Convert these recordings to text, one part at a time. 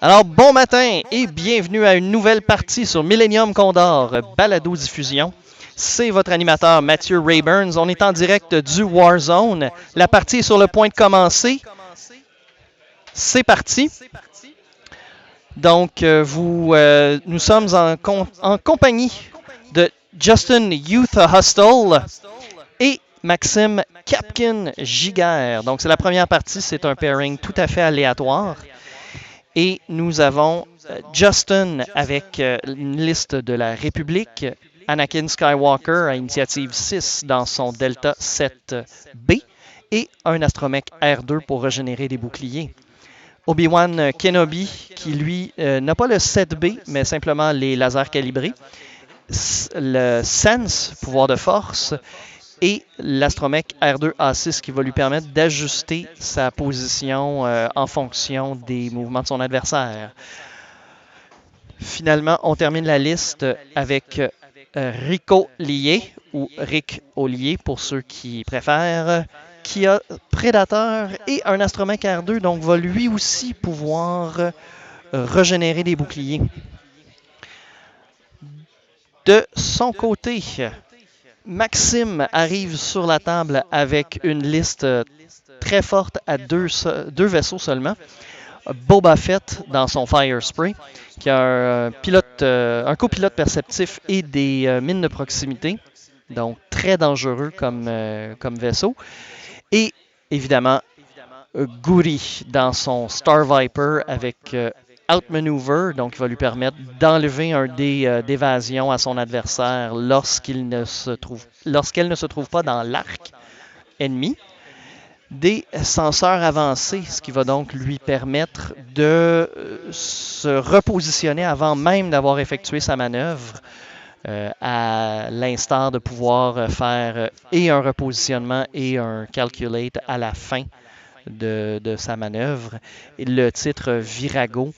Alors, bon matin et bienvenue à une nouvelle partie sur Millennium Condor, Balado Diffusion. C'est votre animateur Mathieu Rayburns. On est en direct du Warzone. La partie est sur le point de commencer. C'est parti. Donc, nous sommes en compagnie de Justin Youth Hustle et Maxime Capkin Giguère. Donc, c'est la première partie. C'est un pairing tout à fait aléatoire. Et nous avons Justin avec une liste de la République, Anakin Skywalker à initiative 6 dans son Delta 7B et un astromech R2 pour régénérer des boucliers. Obi-Wan Kenobi qui lui n'a pas le 7B mais simplement les lasers calibrés, le Sense, pouvoir de force, et l'astromech R2A6 qui va lui permettre d'ajuster sa position en fonction des mouvements de son adversaire. Finalement, on termine la liste avec Rico Lié, ou Rick Ollier pour ceux qui préfèrent, qui a Prédateur et un astromech R2, donc va lui aussi pouvoir régénérer des boucliers. De son côté, Maxime arrive sur la table avec une liste très forte à deux vaisseaux seulement. Boba Fett dans son Fire Spray, qui a un copilote perceptif et des mines de proximité, donc très dangereux comme vaisseau. Et évidemment, Goody dans son Star Viper avec Outmaneuver, donc qui va lui permettre d'enlever un dé d'évasion à son adversaire lorsqu'elle ne se trouve pas dans l'arc ennemi. Des senseurs avancés, ce qui va donc lui permettre de se repositionner avant même d'avoir effectué sa manœuvre, à l'instar de pouvoir faire et un repositionnement et un calculate à la fin de sa manœuvre. Et le titre Virago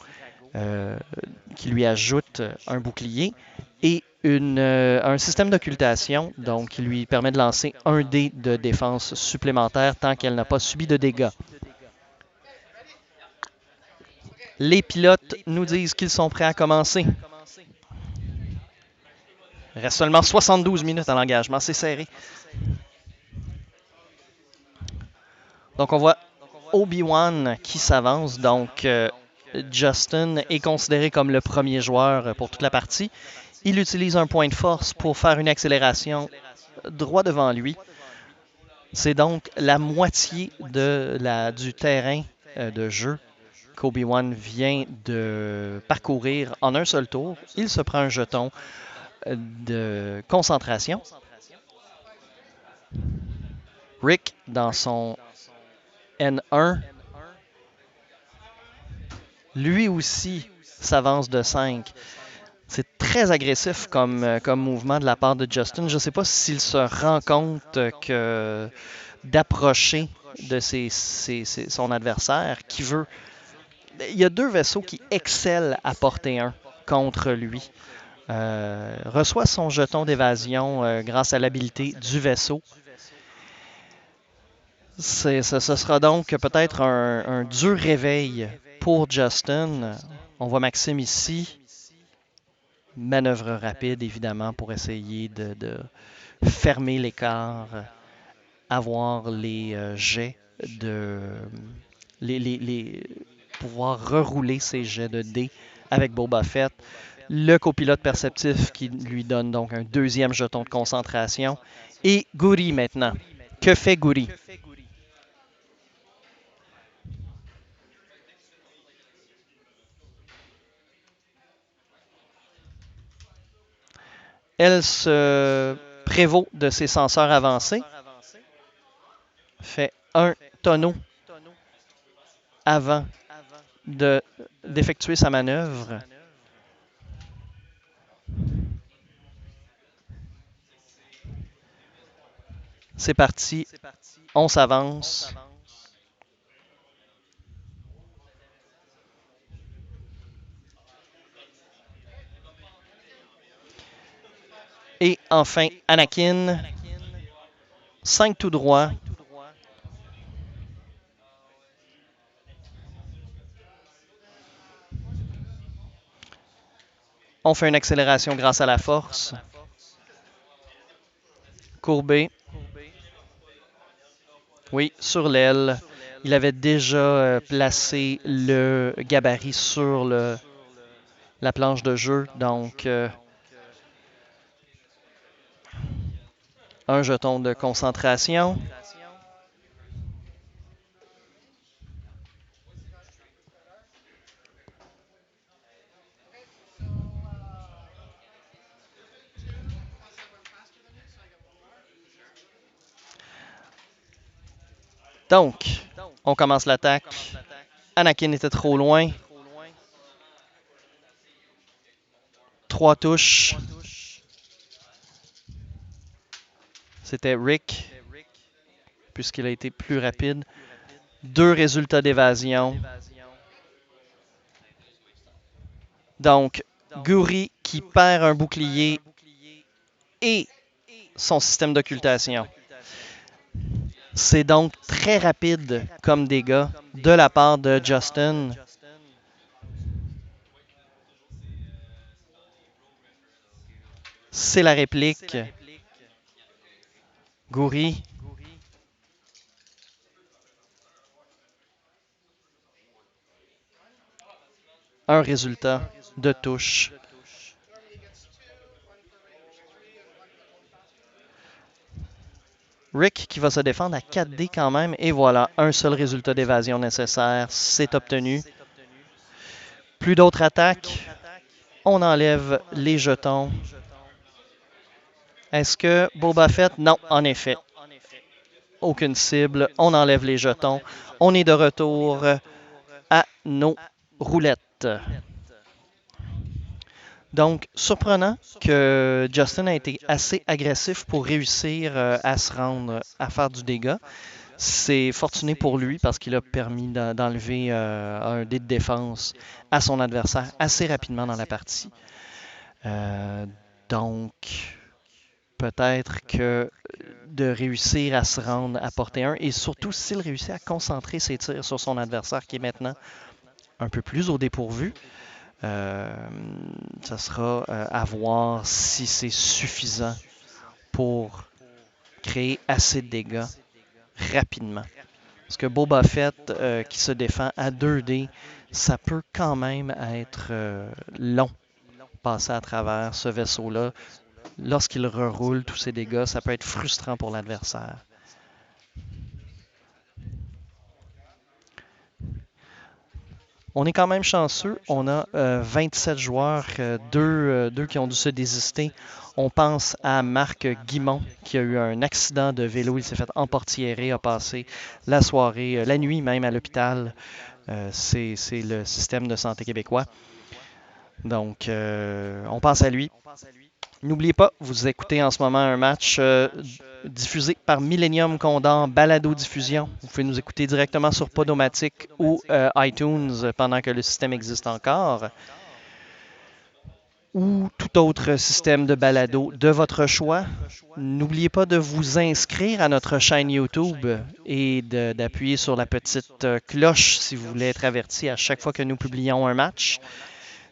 qui lui ajoute un bouclier et un système d'occultation donc, qui lui permet de lancer un dé de défense supplémentaire tant qu'elle n'a pas subi de dégâts. Les pilotes nous disent qu'ils sont prêts à commencer. Il reste seulement 72 minutes à l'engagement, c'est serré. Donc on voit Obi-Wan qui s'avance, donc Justin est considéré comme le premier joueur pour toute la partie. Il utilise un point de force pour faire une accélération droit devant lui. C'est donc la moitié du terrain de jeu qu'Obi-Wan vient de parcourir en un seul tour. Il se prend un jeton de concentration. Rick, dans son N1, lui aussi s'avance de 5. C'est très agressif comme mouvement de la part de Justin. Je ne sais pas s'il se rend compte que d'approcher de son adversaire qui veut... Il y a deux vaisseaux qui excellent à portée 1 contre lui. Reçoit son jeton d'évasion grâce à l'habileté du vaisseau. Ce sera donc peut-être un dur réveil pour Justin. On voit Maxime ici. Manœuvre rapide, évidemment, pour essayer de fermer l'écart, avoir les jets pouvoir rerouler ses jets de dés avec Boba Fett. Le copilote perceptif qui lui donne donc un deuxième jeton de concentration. Et Goody maintenant. Que fait Goody? Elle se prévaut de ses senseurs avancés. Fait un tonneau avant d'effectuer sa manœuvre. C'est parti. On s'avance. Et enfin, Anakin. 5 tout droit. On fait une accélération grâce à la force. Courbé. Oui, sur l'aile. Il avait déjà placé le gabarit sur la planche de jeu. Donc, un jeton de concentration. Donc, on commence l'attaque. Anakin était trop loin. 3 touches. C'était Rick, puisqu'il a été plus rapide. 2 résultats d'évasion. Donc, Guri qui perd un bouclier et son système d'occultation. C'est donc très rapide comme dégâts de la part de Justin. C'est la réplique. Guri. Un résultat de touche. Rick qui va se défendre à 4D quand même. Et voilà, un seul résultat d'évasion nécessaire. C'est obtenu. Plus d'autres attaques. On enlève les jetons. Est-ce que Boba Fett? Non, en effet. Aucune cible. On enlève les jetons. On est de retour à nos roulettes. Donc, surprenant que Justin a été assez agressif pour réussir à se rendre, à faire du dégât. C'est fortuné pour lui parce qu'il a permis d'enlever un dé de défense à son adversaire assez rapidement dans la partie. Donc, peut-être que de réussir à se rendre à portée 1 et surtout s'il réussit à concentrer ses tirs sur son adversaire qui est maintenant un peu plus au dépourvu, ça sera à voir si c'est suffisant pour créer assez de dégâts rapidement. Parce que Boba Fett qui se défend à 2D, ça peut quand même être long passer à travers ce vaisseau-là. Lorsqu'il reroule tous ses dégâts, ça peut être frustrant pour l'adversaire. On est quand même chanceux. On a 27 joueurs, deux qui ont dû se désister. On pense à Marc Guimont qui a eu un accident de vélo. Il s'est fait emportiérer, a passé la soirée, la nuit même à l'hôpital. C'est le système de santé québécois. Donc, on pense à lui. N'oubliez pas, vous écoutez en ce moment un match diffusé par Millennium Condor Balado Diffusion. Vous pouvez nous écouter directement sur Podomatic ou iTunes pendant que le système existe encore. Ou tout autre système de balado de votre choix. N'oubliez pas de vous inscrire à notre chaîne YouTube et d'appuyer sur la petite cloche si vous voulez être averti à chaque fois que nous publions un match.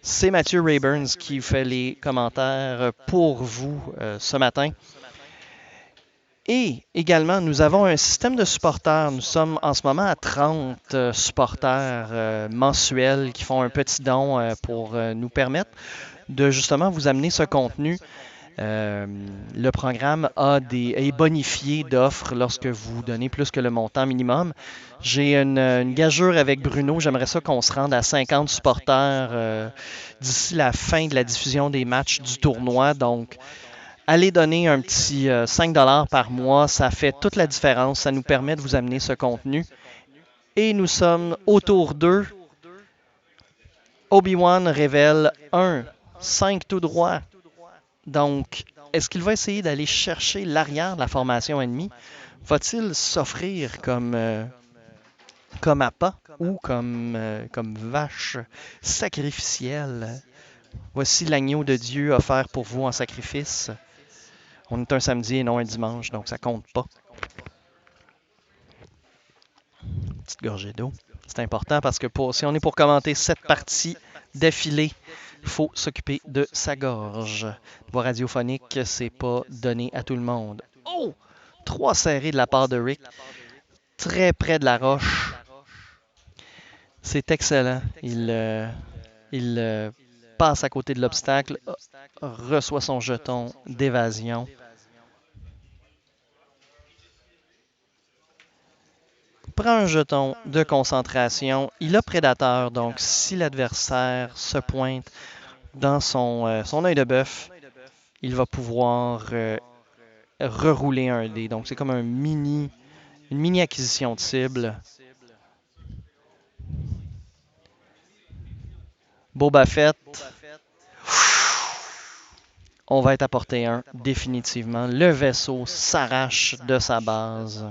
C'est Mathieu Rayburns qui fait les commentaires pour vous ce matin. Et également, nous avons un système de supporters. Nous sommes en ce moment à 30 supporters mensuels qui font un petit don pour nous permettre de justement vous amener ce contenu. Le programme est bonifié d'offres lorsque vous donnez plus que le montant minimum. J'ai une gageure avec Bruno. J'aimerais ça qu'on se rende à 50 supporters d'ici la fin de la diffusion des matchs du tournoi. Donc, allez donner un petit 5 $ par mois. Ça fait toute la différence. Ça nous permet de vous amener ce contenu. Et nous sommes autour d'eux. Obi-Wan révèle 5 tout droit. Donc, est-ce qu'il va essayer d'aller chercher l'arrière de la formation ennemie? Va-t-il s'offrir comme appât ou comme vache sacrificielle? Voici l'agneau de Dieu offert pour vous en sacrifice. On est un samedi et non un dimanche, donc ça compte pas. Petite gorgée d'eau. C'est important parce que si on est pour commenter cette partie d'affilée, il faut s'occuper de sa gorge. Voix radiophonique, c'est pas donné à tout le monde. Oh! 3 serrés de la part de Rick, très près de la roche. C'est excellent. Il passe à côté de l'obstacle, reçoit son jeton d'évasion. Prend un jeton de concentration. Il a prédateur, donc si l'adversaire se pointe dans son œil de bœuf, il va pouvoir rerouler un dé. Donc c'est comme une mini acquisition de cible. Boba Fett, on va être à portée 1, définitivement. Le vaisseau s'arrache de sa base.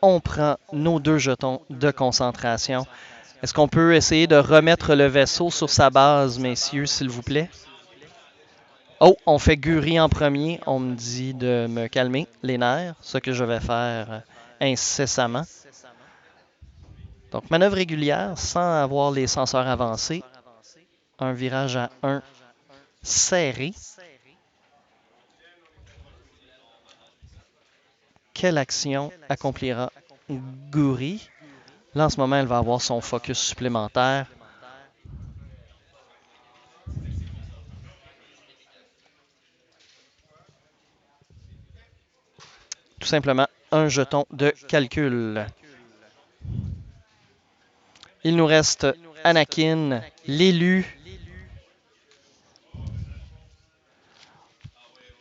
On prend nos 2 jetons de concentration. Est-ce qu'on peut essayer de remettre le vaisseau sur sa base, messieurs, s'il vous plaît? Oh, on fait Guri en premier. On me dit de me calmer les nerfs, ce que je vais faire incessamment. Donc, manœuvre régulière sans avoir les senseurs avancés. Un virage à 1 serré. Quelle action accomplira Guri? Là, en ce moment, elle va avoir son focus supplémentaire. Tout simplement un jeton de calcul. Il nous reste Anakin, l'élu.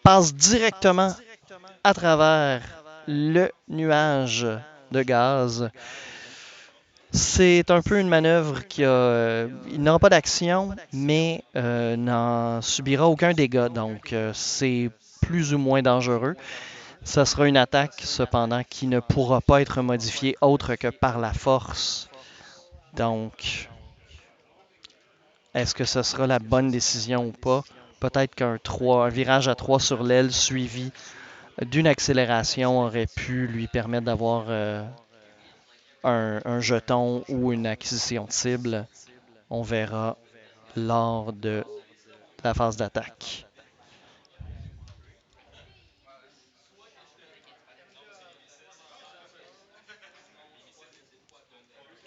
Passe directement à travers le nuage de gaz. C'est un peu une manœuvre il n'aura pas d'action, mais n'en subira aucun dégât. Donc, c'est plus ou moins dangereux. Ce sera une attaque, cependant, qui ne pourra pas être modifiée autre que par la force. Donc, est-ce que ce sera la bonne décision ou pas? Peut-être un virage à 3 sur l'aile suivi d'une accélération aurait pu lui permettre d'avoir un jeton ou une acquisition de cible. On verra lors de la phase d'attaque.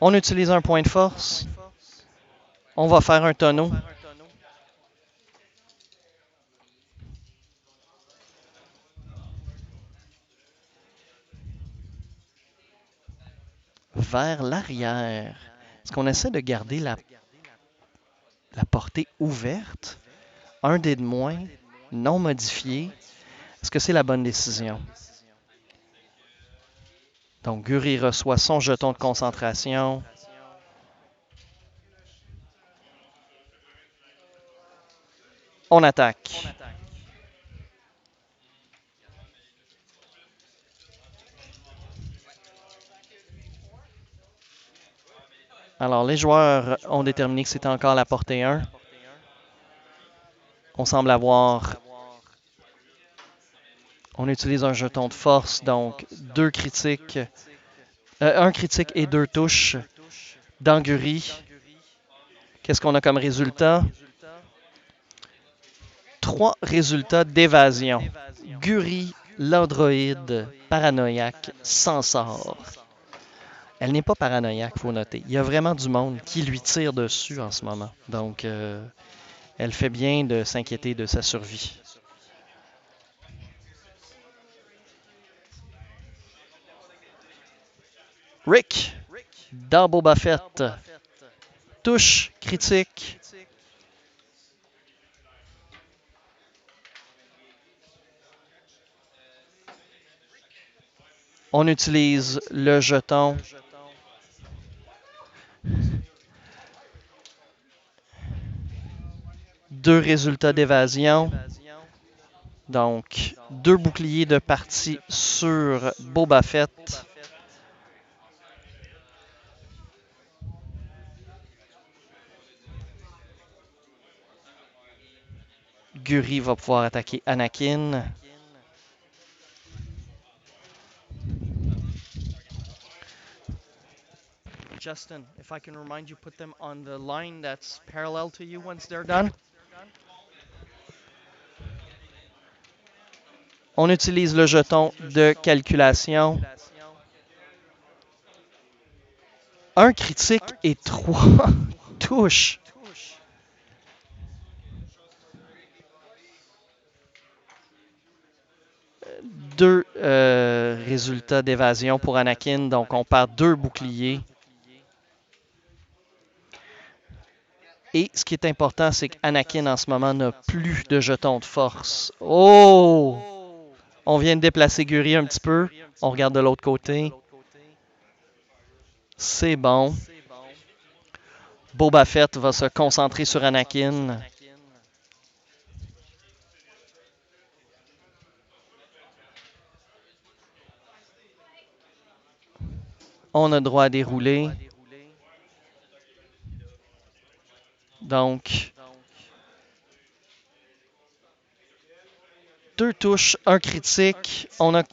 On utilise un point de force. On va faire un tonneau. Vers l'arrière. Est-ce qu'on essaie de garder la portée ouverte? Un dé de moins, non modifié. Est-ce que c'est la bonne décision? Donc, Guri reçoit son jeton de concentration. On attaque. Alors, les joueurs ont déterminé que c'était encore la portée 1. On semble avoir... On utilise un jeton de force, donc 2 critiques. Un critique et 2 touches d'Anguri. Qu'est-ce qu'on a comme résultat? 3 résultats d'évasion. Guri, l'androïde paranoïaque, s'en sort. Elle n'est pas paranoïaque, il faut noter. Il y a vraiment du monde qui lui tire dessus en ce moment. Donc, elle fait bien de s'inquiéter de sa survie. Rick, dans Boba Fett. Touche critique. On utilise le jeton. Deux résultats d'évasion. Donc, 2 boucliers de partie sur Boba Fett. Guri va pouvoir attaquer Anakin. Justin, if I can remind you, put them on the line that's parallel to you once they're done. On utilise le jeton de calculation. Un critique et 3 touches. Deux résultats d'évasion pour Anakin, donc on perd 2 boucliers. Et ce qui est important, c'est qu'Anakin en ce moment n'a plus de jetons de force. Oh! On vient de déplacer Guri un petit peu. On regarde de l'autre côté. C'est bon. Boba Fett va se concentrer sur Anakin. On a droit à dérouler. Donc, 2 touches, 1 critique. On a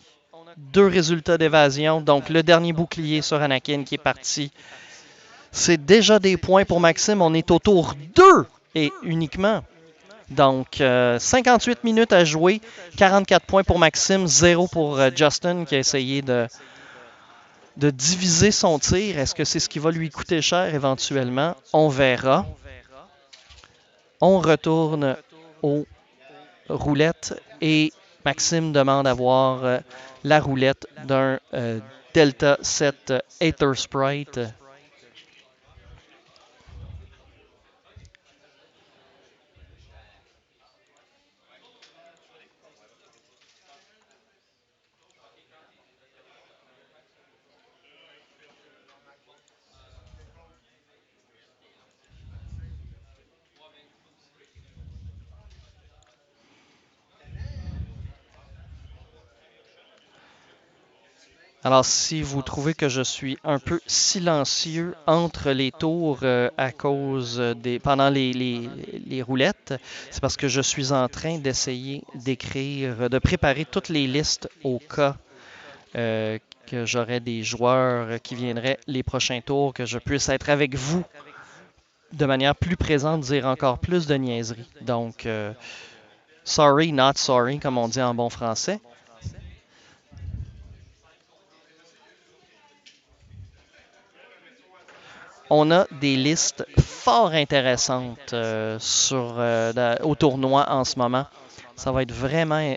2 résultats d'évasion. Donc, le dernier bouclier sur Anakin qui est parti. C'est déjà des points pour Maxime. On est au tour 2 et uniquement. Donc, 58 minutes à jouer. 44 points pour Maxime, 0 pour Justin qui a essayé de diviser son tir. Est-ce que c'est ce qui va lui coûter cher éventuellement? On verra. On retourne aux roulettes et Maxime demande à voir la roulette d'un Delta 7 Aether Sprite. Alors, si vous trouvez que je suis un peu silencieux entre les tours à cause pendant les roulettes, c'est parce que je suis en train d'essayer d'écrire, de préparer toutes les listes au cas que j'aurais des joueurs qui viendraient les prochains tours, que je puisse être avec vous de manière plus présente, dire encore plus de niaiseries. Donc, sorry, not sorry, comme on dit en bon français. On a des listes fort intéressantes au tournoi en ce moment. Ça va être vraiment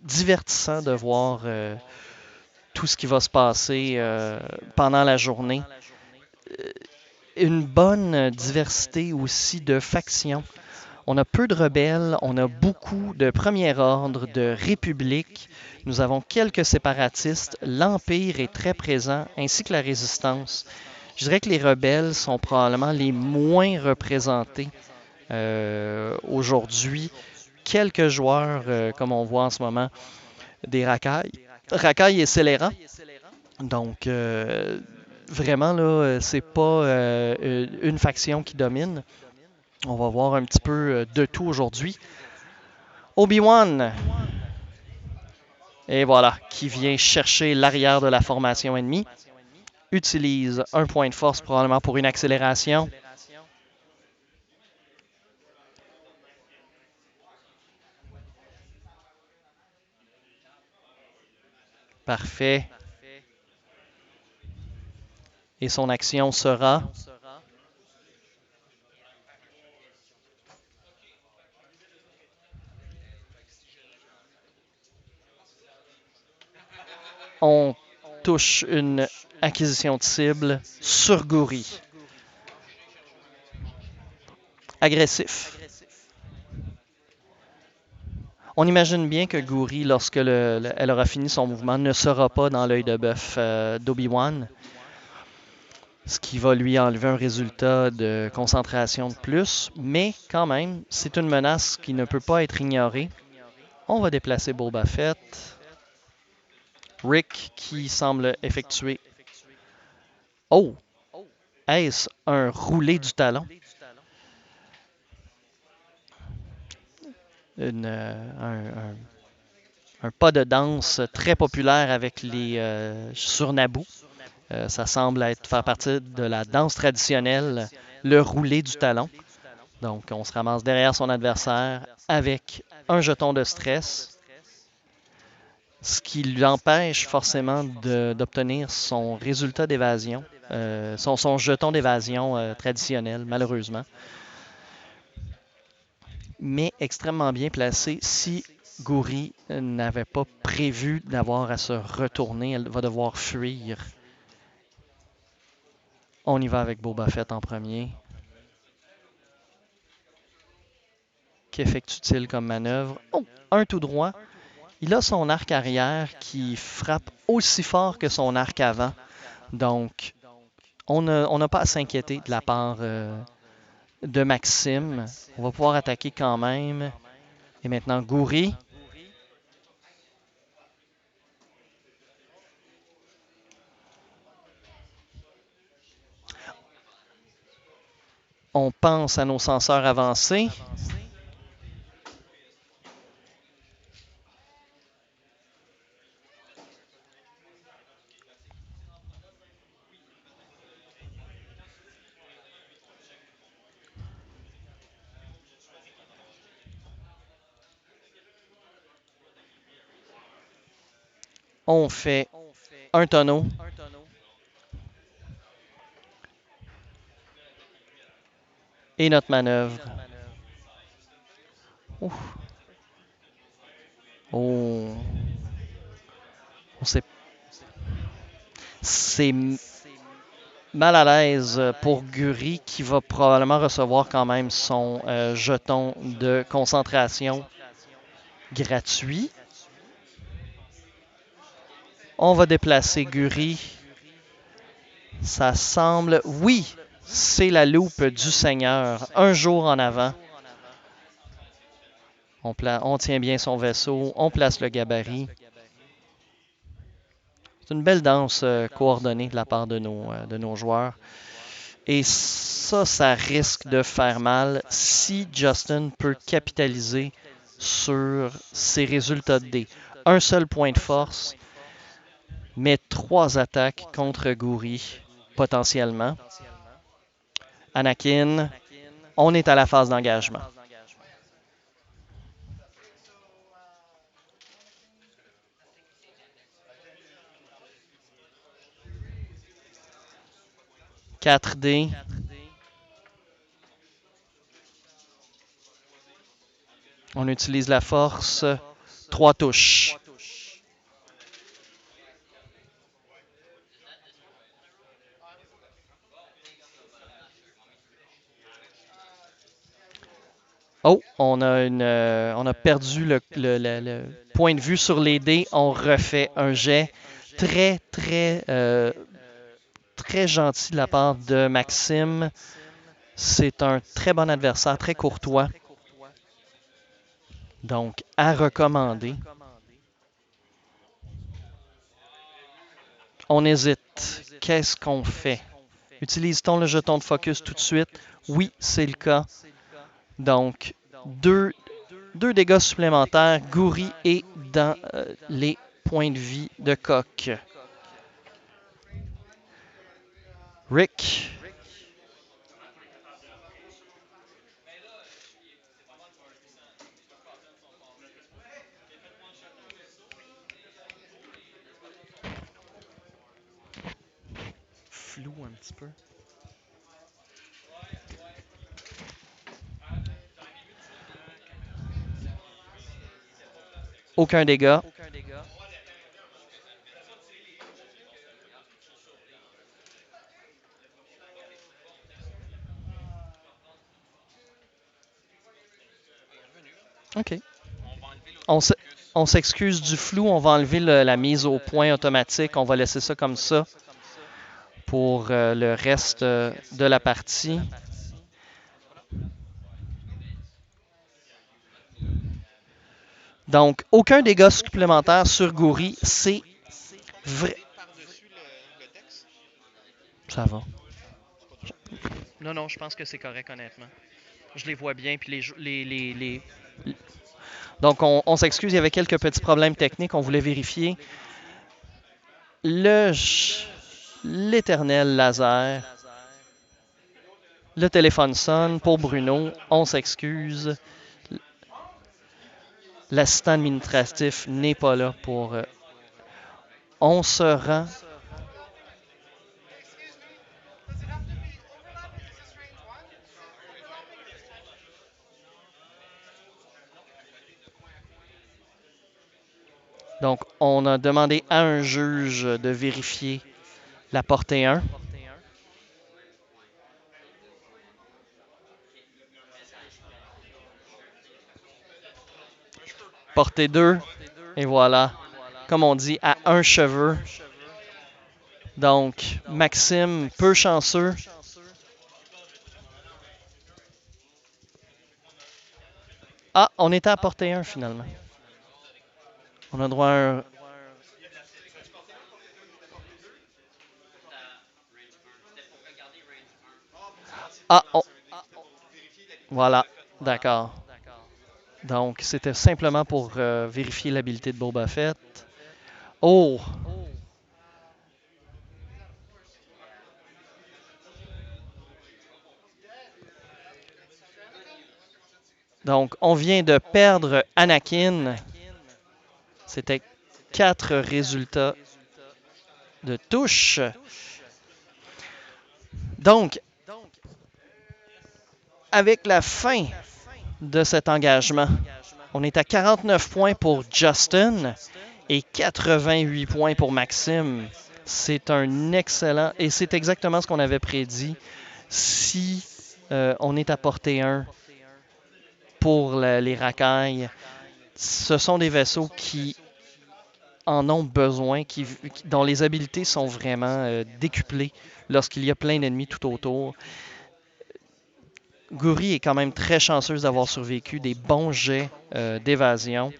divertissant de voir tout ce qui va se passer pendant la journée. Une bonne diversité aussi de factions. On a peu de rebelles, on a beaucoup de premier ordre, de république. Nous avons quelques séparatistes. L'Empire est très présent, ainsi que la résistance. Je dirais que les rebelles sont probablement les moins représentés aujourd'hui. Quelques joueurs, comme on voit en ce moment, des racailles. Racailles et scélérats. Donc, vraiment, là, c'est pas une faction qui domine. On va voir un petit peu de tout aujourd'hui. Obi-Wan. Et voilà, qui vient chercher l'arrière de la formation ennemie. Utilise un point de force probablement pour une accélération. Parfait. Et son action sera... On touche une acquisition de cible sur Guri. Agressif. On imagine bien que Guri, lorsque elle aura fini son mouvement, ne sera pas dans l'œil de bœuf d'Obi-Wan, ce qui va lui enlever un résultat de concentration de plus, mais quand même, c'est une menace qui ne peut pas être ignorée. On va déplacer Boba Fett. Rick qui semble effectuer... Oh! Est-ce un roulé du talon? un pas de danse très populaire avec sur Naboo. Ça semble faire partie de la danse traditionnelle, le roulé du talon. Donc, on se ramasse derrière son adversaire avec un jeton de stress, ce qui lui empêche forcément d'obtenir son résultat d'évasion, son jeton d'évasion traditionnel, malheureusement. Mais extrêmement bien placé. Si Gouri n'avait pas prévu d'avoir à se retourner, elle va devoir fuir. On y va avec Boba Fett en premier. Qu'effectue-t-il comme manœuvre? Oh, un tout droit. Il a son arc arrière qui frappe aussi fort que son arc avant. Donc, on n'a pas à s'inquiéter de la part de Maxime. On va pouvoir attaquer quand même. Et maintenant, Gouri. On pense à nos senseurs avancés. On fait un tonneau. Et notre manœuvre. Ouf. Oh. C'est mal à l'aise pour Guri qui va probablement recevoir quand même son jeton de concentration gratuit. On va déplacer Guri. Ça semble... Oui, c'est la loupe du Seigneur. Un jour en avant. On tient bien son vaisseau. On place le gabarit. C'est une belle danse coordonnée de la part de nos joueurs. Et ça risque de faire mal si Justin peut capitaliser sur ses résultats de dés. Un seul point de force, mais 3 attaques contre Gouri, potentiellement. Anakin, on est à la phase d'engagement. « 4 dés. On utilise la force. 3 touches. Oh, on a perdu le point de vue sur les dés. On refait un jet très, très gentil de la part de Maxime. C'est un très bon adversaire, très courtois. Donc, à recommander. On hésite. Qu'est-ce qu'on fait? Utilise-t-on le jeton de focus tout de suite? Oui, c'est le cas. Donc, deux dégâts supplémentaires. Gouri est dans les points de vie de Coq. Rick. Flou un petit peu. Aucun dégât. OK. On s'excuse du flou. On va enlever la mise au point automatique. On va laisser ça comme ça pour le reste de la partie. Donc, aucun dégât supplémentaire sur Gouri. C'est vrai. Ça va. Non, je pense que c'est correct, honnêtement. Je les vois bien, puis Donc, on s'excuse, il y avait quelques petits problèmes techniques. On voulait vérifier. L'éternel laser. Le téléphone sonne pour Bruno. On s'excuse. L'assistant administratif n'est pas là pour... on se rend... Donc, on a demandé à un juge de vérifier la portée 1. Portée 2. Et voilà. Comme on dit, à un cheveu. Donc, Maxime, peu chanceux. Ah, on était à portée 1 finalement. On a droit à un... Ah, voilà. D'accord. Donc, c'était simplement pour vérifier l'habilité de Boba Fett. Oh! Donc, on vient de perdre Anakin. C'était 4 résultats de touche. Donc, avec la fin de cet engagement, on est à 49 points pour Justin et 88 points pour Maxime. C'est un excellent... Et c'est exactement ce qu'on avait prédit. Si on est à portée 1 pour les racailles, ce sont des vaisseaux qui en ont besoin, dont les habiletés sont vraiment décuplées lorsqu'il y a plein d'ennemis tout autour. Guri est quand même très chanceuse d'avoir survécu des bons jets d'évasion.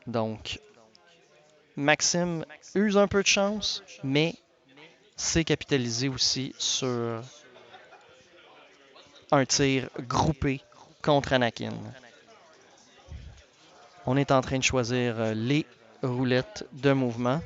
Donc, Maxime use un peu de chance, mais c'est capitalisé aussi sur un tir groupé contre Anakin. On est en train de choisir les roulettes de mouvement.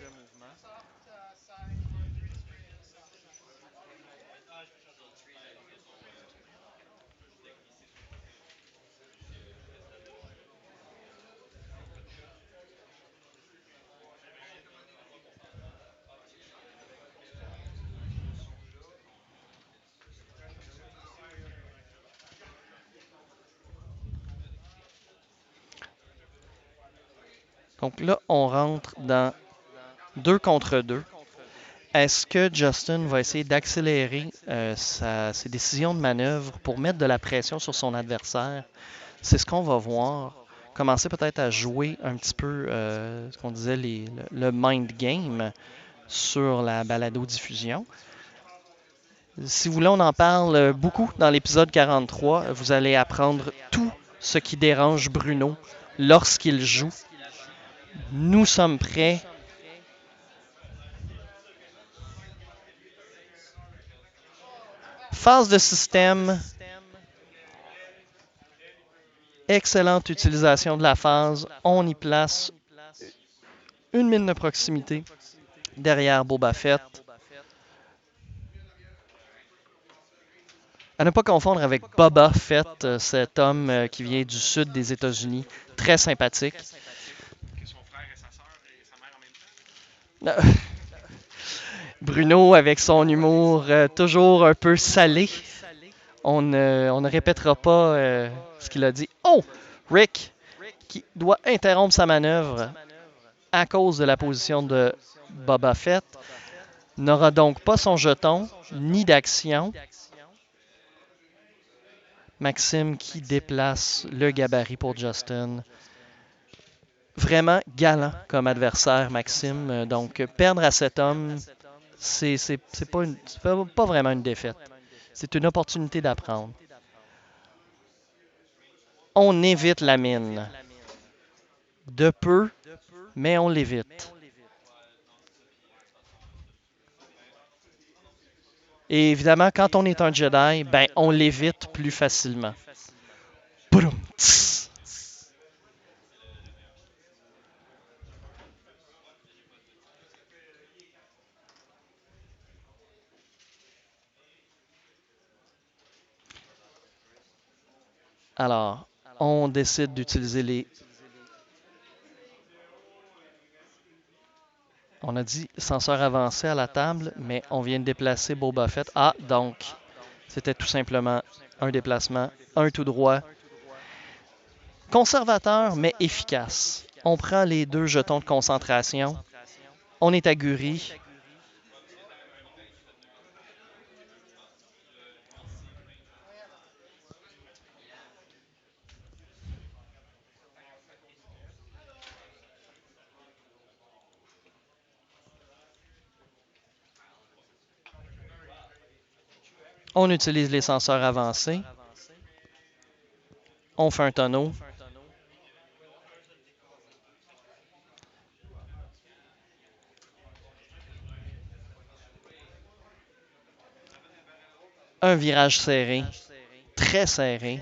Donc là, on rentre dans 2 contre 2. Est-ce que Justin va essayer d'accélérer ses décisions de manœuvre pour mettre de la pression sur son adversaire? C'est ce qu'on va voir. Commencer peut-être à jouer un petit peu ce qu'on disait le mind game sur la balado-diffusion. Si vous voulez, on en parle beaucoup dans l'épisode 43. Vous allez apprendre tout ce qui dérange Bruno lorsqu'il joue. Nous sommes prêts. Phase de système. Excellente utilisation de la phase. On y place une mine de proximité derrière Boba Fett. À ne pas confondre avec Boba Fett, cet homme qui vient du sud des États-Unis, très sympathique. Bruno avec son humour toujours un peu salé. On ne répétera pas ce qu'il a dit. Oh! Rick, qui doit interrompre sa manœuvre à cause de la position de Boba Fett, n'aura donc pas son jeton ni d'action. Maxime qui déplace le gabarit pour Justin. Vraiment galant comme adversaire, Maxime. Donc, perdre à cet homme, c'est pas vraiment une défaite. C'est une opportunité d'apprendre. On évite la mine. De peu, mais on l'évite. Et évidemment, quand on est un Jedi, ben, on l'évite plus facilement. Boum, tss. Alors, on décide d'utiliser les... On a dit senseur avancé à la table, mais on vient de déplacer Boba Fett. Ah, donc, c'était tout simplement un déplacement, un tout droit. Conservateur, mais efficace. On prend les 2 jetons de concentration. On est aguri. On utilise les senseurs avancés. On fait un tonneau. Un virage serré, très serré.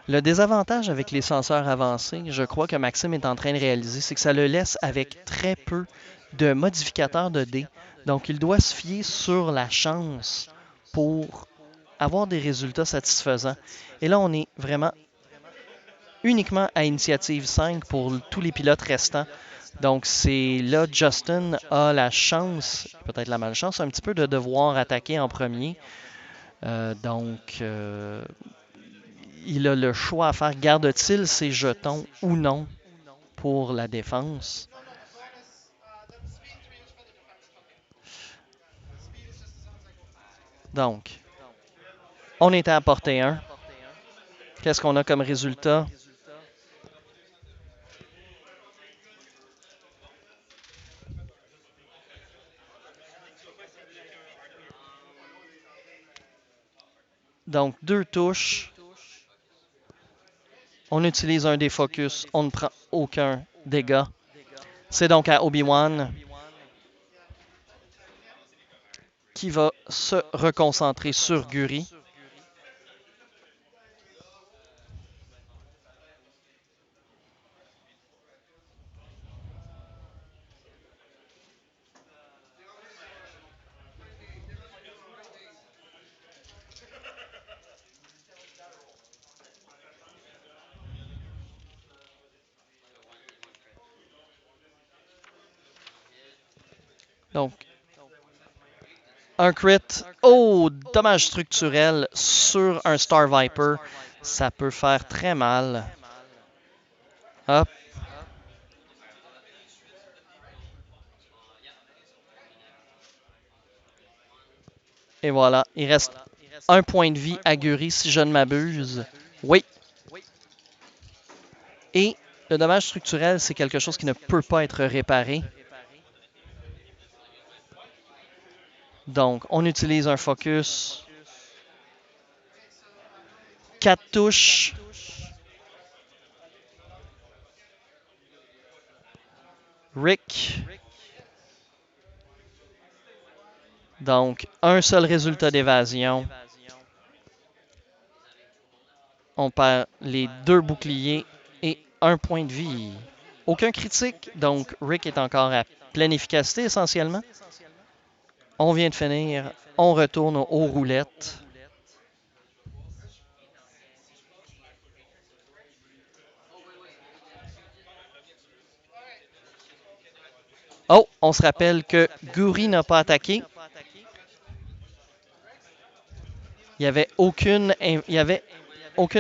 Le désavantage avec les senseurs avancés, je crois que Maxime est en train de réaliser, c'est que ça le laisse avec très peu de modificateurs de dés. Donc, il doit se fier sur la chance pour avoir des résultats satisfaisants. Et là, on est vraiment uniquement à initiative 5 pour tous les pilotes restants. Donc, c'est là, Justin a la chance, peut-être la malchance, un petit peu de devoir attaquer en premier. Donc, il a le choix à faire. Garde-t-il ses jetons ou non pour la défense? Donc, on était à portée 1. Qu'est-ce qu'on a comme résultat? Donc, 2 touches. On utilise un des focus. On ne prend aucun dégât. C'est donc à Obi-Wan qui va se reconcentrer sur Guri. Donc, un crit. Oh, dommage structurel sur un Star Viper. Ça peut faire très mal. Hop. Et voilà. Il reste un point de vie à Guri, si je ne m'abuse. Oui. Et le dommage structurel, c'est quelque chose qui ne peut pas être réparé. Donc, on utilise un focus. 4 touches. Rick. Donc, un seul résultat d'évasion. On perd les 2 boucliers et un point de vie. Aucun critique, donc Rick est encore à pleine efficacité essentiellement. On vient de finir, on retourne aux roulettes. Oh, on se rappelle que Guri n'a pas attaqué. Il y avait aucune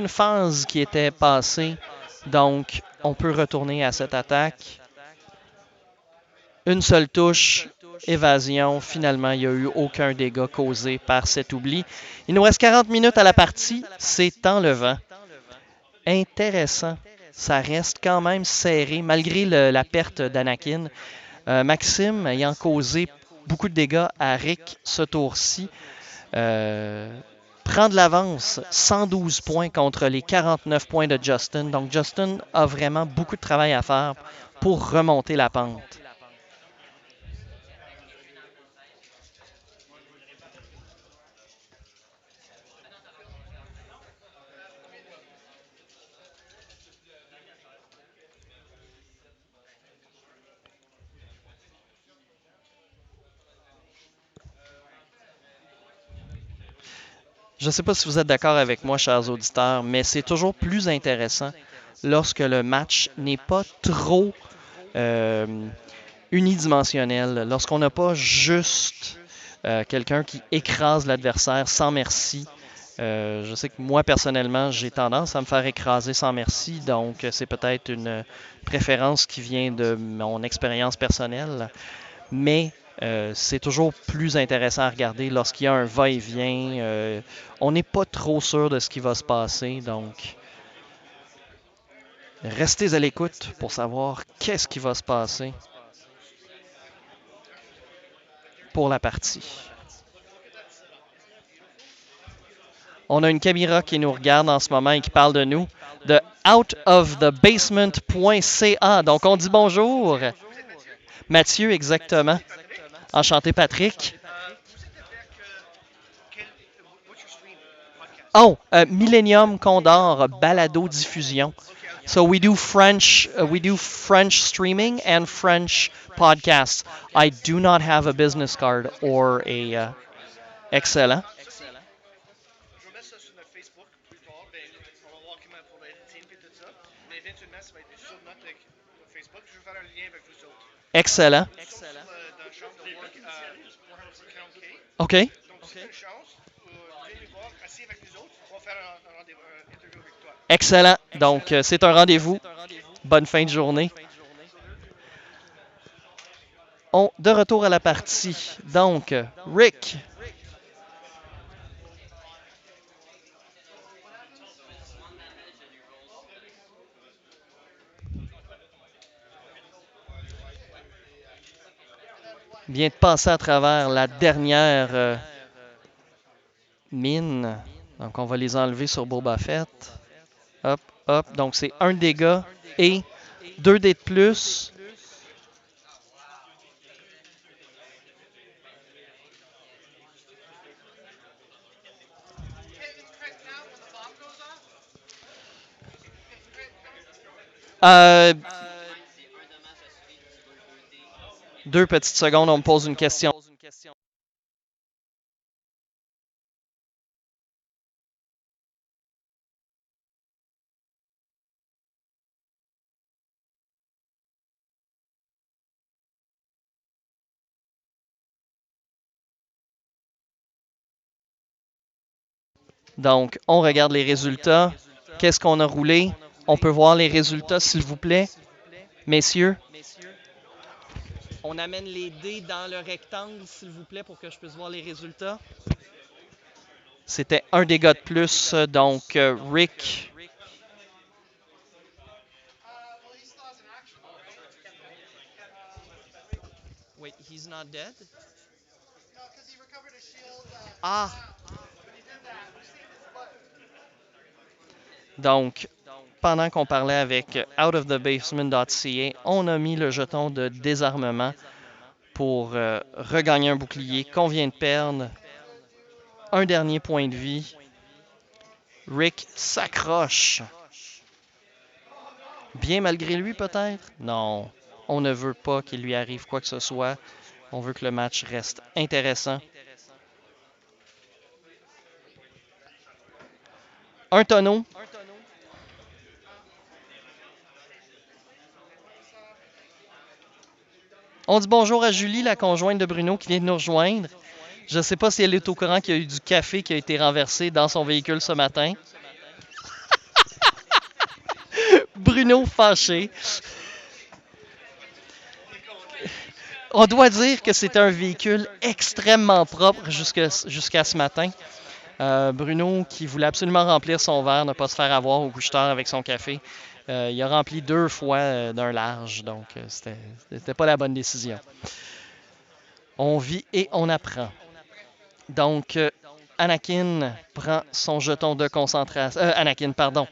phase qui était passée, donc on peut retourner à cette attaque. Une seule touche, évasion. Finalement, il n'y a eu aucun dégât causé par cet oubli. Il nous reste 40 minutes à la partie. C'est enlevant. Intéressant. Ça reste quand même serré malgré la perte d'Anakin. Maxime ayant causé beaucoup de dégâts à Rick ce tour-ci. Prend de l'avance, 112 points contre les 49 points de Justin. Donc Justin a vraiment beaucoup de travail à faire pour remonter la pente. Je ne sais pas si vous êtes d'accord avec moi, chers auditeurs, mais c'est toujours plus intéressant lorsque le match n'est pas trop euh, unidimensionnel, lorsqu'on n'a pas juste quelqu'un qui écrase l'adversaire sans merci. Je sais que moi, personnellement, j'ai tendance à me faire écraser sans merci, donc c'est peut-être une préférence qui vient de mon expérience personnelle, mais c'est toujours plus intéressant à regarder lorsqu'il y a un va-et-vient. On n'est pas trop sûr de ce qui va se passer, donc restez à l'écoute pour savoir qu'est-ce qui va se passer pour la partie. On a une caméra qui nous regarde en ce moment et qui parle de nous, de outofthebasement.ca. Donc, on dit bonjour. Mathieu, exactement. Enchanté, Patrick. Oh, Millennium Condor, balado diffusion. So we do French streaming and French podcasts. I do not have a business card or a excellent. Excellent. OK. Excellent. Donc, c'est un rendez-vous. Bonne fin de journée. De retour à la partie. Donc, Rick. Vient de passer à travers la dernière mine. Donc, on va les enlever sur Boba Fett. Hop, hop. Donc, c'est un dégât et 2 dés de plus. Euh, 2 petites secondes, on me pose une question. Donc, on regarde les résultats. Qu'est-ce qu'on a roulé? On peut voir les résultats, s'il vous plaît, messieurs. On amène les dés dans le rectangle, s'il vous plaît, pour que je puisse voir les résultats. C'était un dégât de plus, donc Rick. Wait, he's not dead? Ah! Donc, pendant qu'on parlait avec outofthebasement.ca, on a mis le jeton de désarmement pour regagner un bouclier qu'on vient de perdre. Un dernier point de vie. Rick s'accroche. Bien malgré lui, peut-être? Non. On ne veut pas qu'il lui arrive quoi que ce soit. On veut que le match reste intéressant. Un tonneau. On dit bonjour à Julie, la conjointe de Bruno, qui vient de nous rejoindre. Je ne sais pas si elle est au courant qu'il y a eu du café qui a été renversé dans son véhicule ce matin. Bruno fâché. On doit dire que c'était un véhicule extrêmement propre jusqu'à ce matin. Bruno, qui voulait absolument remplir son verre, ne pas se faire avoir au couche-tard avec son café. Il a rempli 2 fois d'un large, donc c'était pas la bonne décision. On vit et on apprend. Donc, Anakin prend son jeton de concentration. Anakin, pardon.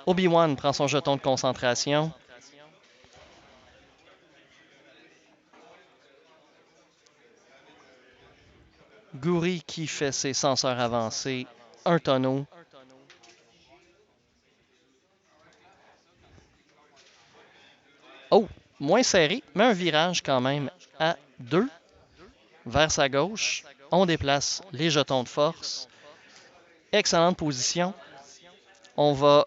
Obi-Wan prend son jeton de concentration. Gouri qui fait ses senseurs avancés. Un tonneau. Oh, moins serré, mais un virage quand même à 2 vers sa gauche. On déplace les jetons de force. Excellente position. On va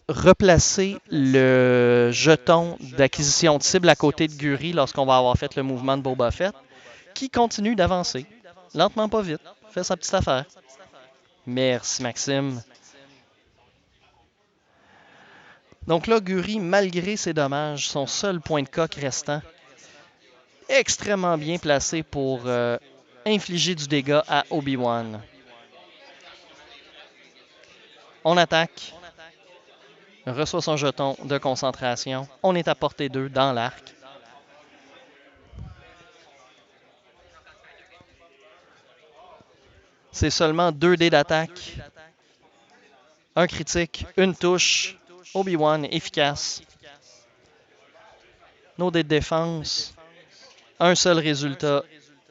replacer le jeton d'acquisition de cible à côté de Guri lorsqu'on va avoir fait le mouvement de Boba Fett, qui continue d'avancer. Lentement, pas vite. Fait sa petite affaire. Merci, Maxime. Donc là, Guri, malgré ses dommages, son seul point de coque restant, extrêmement bien placé pour infliger du dégât à Obi-Wan. On attaque. Reçoit son jeton de concentration. On est à portée 2 dans l'arc. C'est seulement 2 dés d'attaque. Un critique, une touche. Obi-Wan efficace. Nos dés de défense. Un seul résultat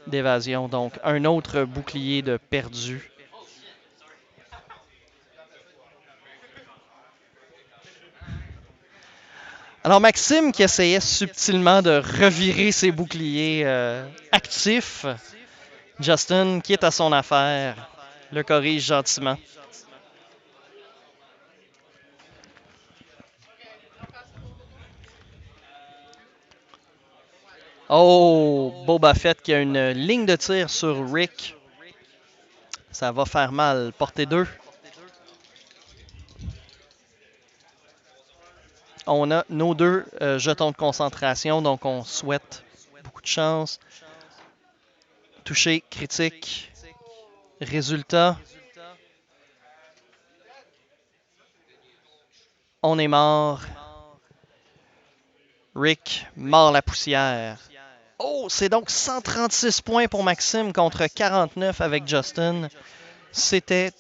d'évasion. Donc un autre bouclier de perdu. Alors Maxime qui essayait subtilement de revirer ses boucliers actifs. Justin qui est à son affaire. Le corrige gentiment. Oh, Boba Fett qui a une ligne de tir sur Rick. Ça va faire mal. Portée 2. On a nos 2 jetons de concentration, donc on souhaite beaucoup de chance. Touché, critique. Résultat. On est mort. Rick mord la poussière. Oh, c'est donc 136 points pour Maxime contre 49 avec Justin. C'était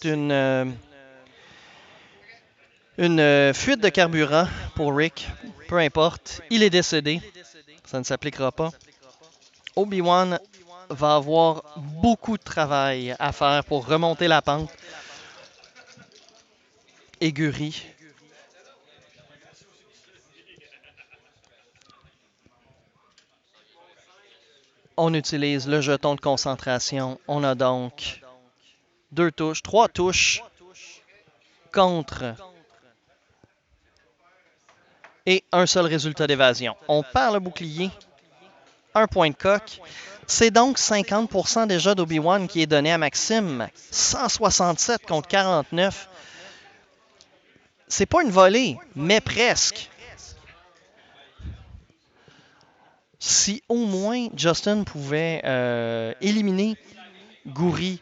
une fuite de carburant pour Rick. Peu importe, il est décédé. Ça ne s'appliquera pas. Obi-Wan va avoir beaucoup de travail à faire pour remonter la pente. Aigurie. On utilise le jeton de concentration. On a donc 2 touches, 3 touches contre et un seul résultat d'évasion. On perd le bouclier, un point de coque. C'est donc 50% déjà d'Obi-Wan qui est donné à Maxime. 167 contre 49. C'est pas une volée, mais presque. Si au moins Justin pouvait éliminer Guri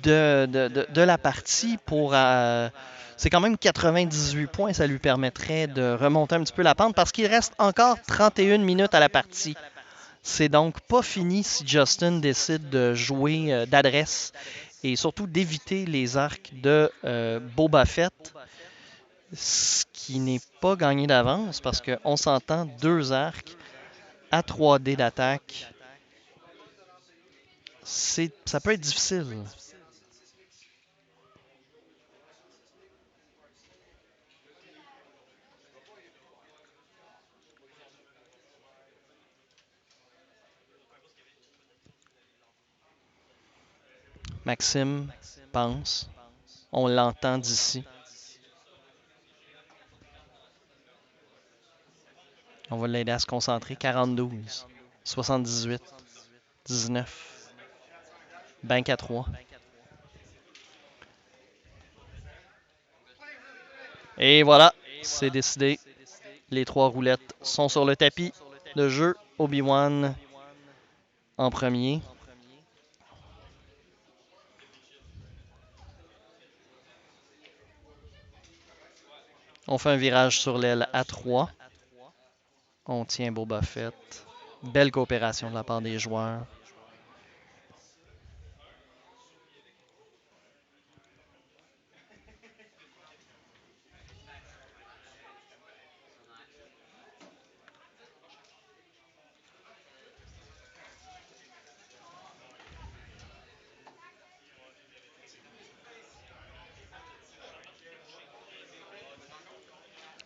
de la partie pour... c'est quand même 98 points, ça lui permettrait de remonter un petit peu la pente parce qu'il reste encore 31 minutes à la partie. C'est donc pas fini si Justin décide de jouer d'adresse et surtout d'éviter les arcs de Boba Fett, ce qui n'est pas gagné d'avance parce qu'on s'entend 2 arcs à 3 dés d'attaque. Ça peut être difficile. Maxime pense. On l'entend d'ici. On va l'aider à se concentrer. 42, 78, 19. Bank à 3. Et voilà, c'est décidé. Les 3 roulettes sont sur le tapis de jeu. Obi-Wan en premier. On fait un virage sur l'aile à 3. On tient Boba Fett. Belle coopération de la part des joueurs.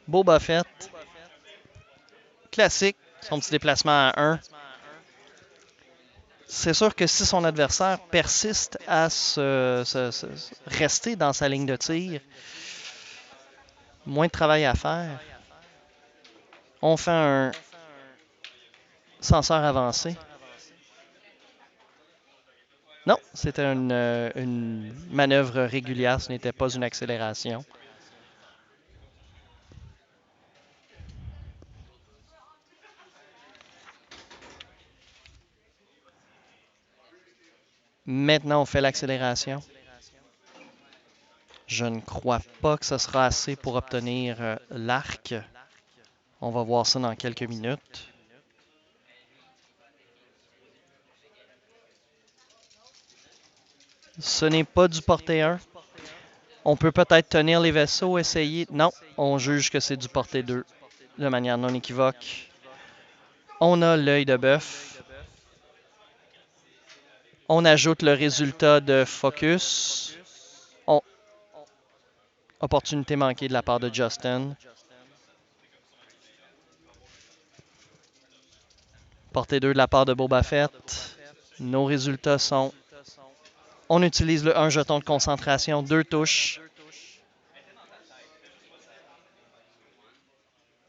Boba Fett. Classique. Son petit déplacement à 1. c'est sûr que si son adversaire persiste à rester dans sa ligne de tir, moins de travail à faire. On fait un censeur avancé. Non, c'était une manœuvre régulière, ce n'était pas une accélération. Maintenant, on fait l'accélération. Je ne crois pas que ce sera assez pour obtenir l'arc. On va voir ça dans quelques minutes. Ce n'est pas du porté 1. On peut peut-être tenir les vaisseaux, essayer. Non, on juge que c'est du porté 2 de manière non équivoque. On a l'œil de bœuf. On ajoute le résultat de focus. Opportunité manquée de la part de Justin. Portée 2 de la part de Boba Fett. Nos résultats sont... On utilise le 1 jeton de concentration, 2 touches.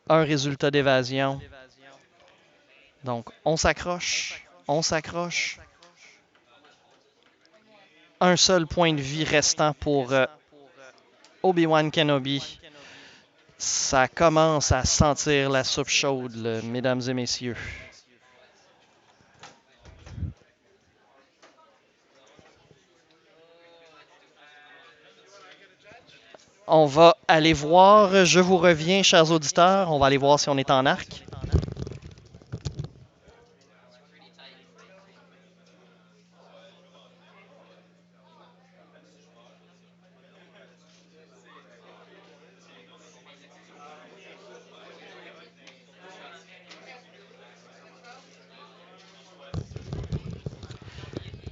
Un résultat d'évasion. Donc, on s'accroche. On s'accroche. Un seul point de vie restant pour Obi-Wan Kenobi. Ça commence à sentir la soupe chaude, là, mesdames et messieurs. On va aller voir. Je vous reviens, chers auditeurs. On va aller voir si on est en arc.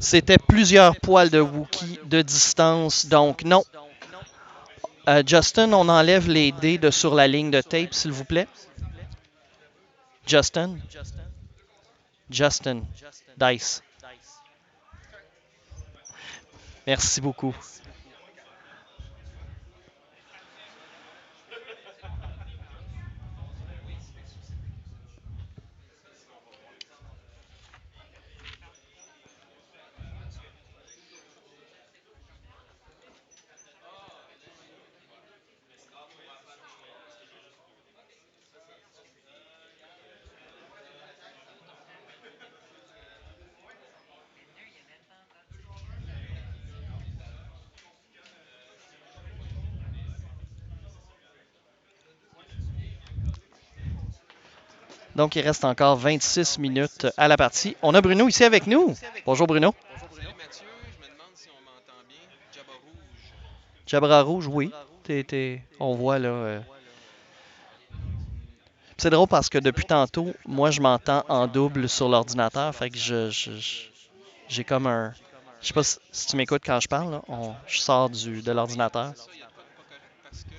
C'était plusieurs poils de Wookie de distance, donc non. Justin, on enlève les dés de sur la ligne de tape, s'il vous plaît. Justin. Justin. Dice. Merci beaucoup. Donc, il reste encore 26 minutes à la partie. On a Bruno ici avec nous. Bonjour Bruno. Salut Mathieu, je me demande si on m'entend bien. Jabba Rouge. Jabra Rouge, oui. On voit là. C'est drôle parce que depuis tantôt, moi je m'entends en double sur l'ordinateur. Fait que j'ai comme un. Je sais pas si tu m'écoutes quand je parle. Là. Je sors de l'ordinateur. Ça, il n'y a pas correct parce que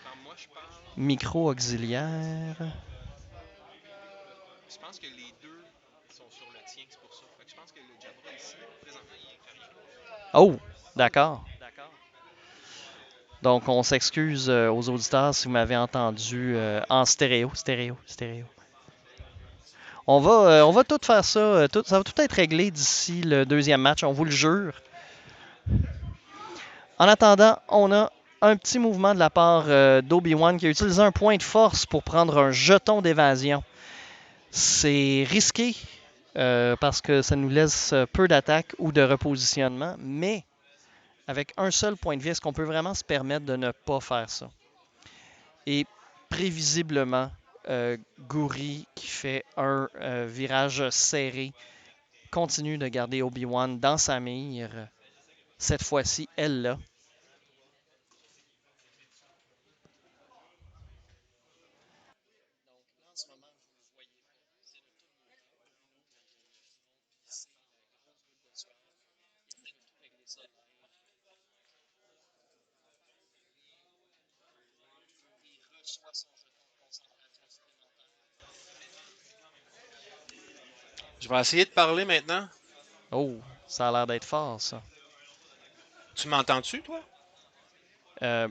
quand moi je parle, Micro auxiliaire. je pense que les deux sont sur le tien, c'est pour ça. Fait que je pense que le Jabra ici, présentement, il fait rien. Oh, d'accord. Donc on s'excuse aux auditeurs si vous m'avez entendu en stéréo. Stéréo. On va tout faire ça. Ça va tout être réglé d'ici le deuxième match, on vous le jure. En attendant, on a un petit mouvement de la part d'Obi-Wan qui a utilisé un point de force pour prendre un jeton d'évasion. C'est risqué parce que ça nous laisse peu d'attaque ou de repositionnement, mais avec un seul point de vie, est-ce qu'on peut vraiment se permettre de ne pas faire ça? Et prévisiblement, Gouri, qui fait un virage serré, continue de garder Obi-Wan dans sa mire. Cette fois-ci, elle l'a. Je vais essayer de parler maintenant. Oh, ça a l'air d'être fort, ça. Tu m'entends-tu, toi?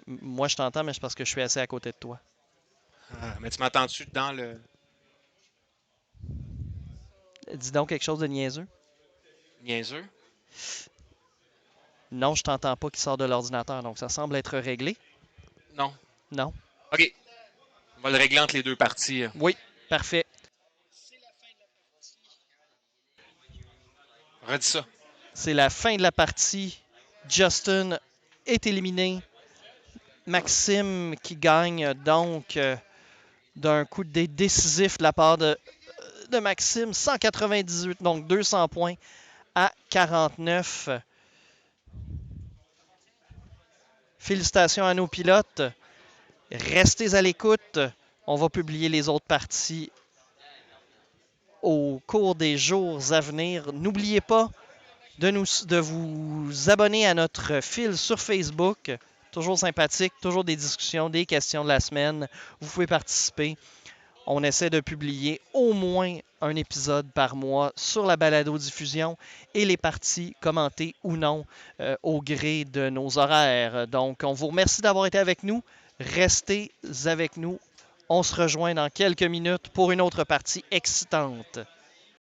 Moi, je t'entends, mais c'est parce que je suis assis à côté de toi. Mais tu m'entends-tu dans le Dis donc quelque chose de niaiseux. niaiseux? Non, je t'entends pas qui sort de l'ordinateur, donc ça semble être réglé. Non. Non. OK. On va le régler entre les deux parties. Oui, parfait. Redis ça. C'est la fin de la partie. Justin est éliminé. Maxime qui gagne donc d'un coup de dé décisif de la part de Maxime. 198, donc 200 points à 49. Félicitations à nos pilotes. Restez à l'écoute. On va publier les autres parties au cours des jours à venir. N'oubliez pas de vous abonner à notre fil sur Facebook. Toujours sympathique, toujours des discussions, des questions de la semaine. Vous pouvez participer. On essaie de publier au moins un épisode par mois sur la balado-diffusion et les parties commentées ou non au gré de nos horaires. Donc, on vous remercie d'avoir été avec nous. Restez avec nous. On se rejoint dans quelques minutes pour une autre partie excitante.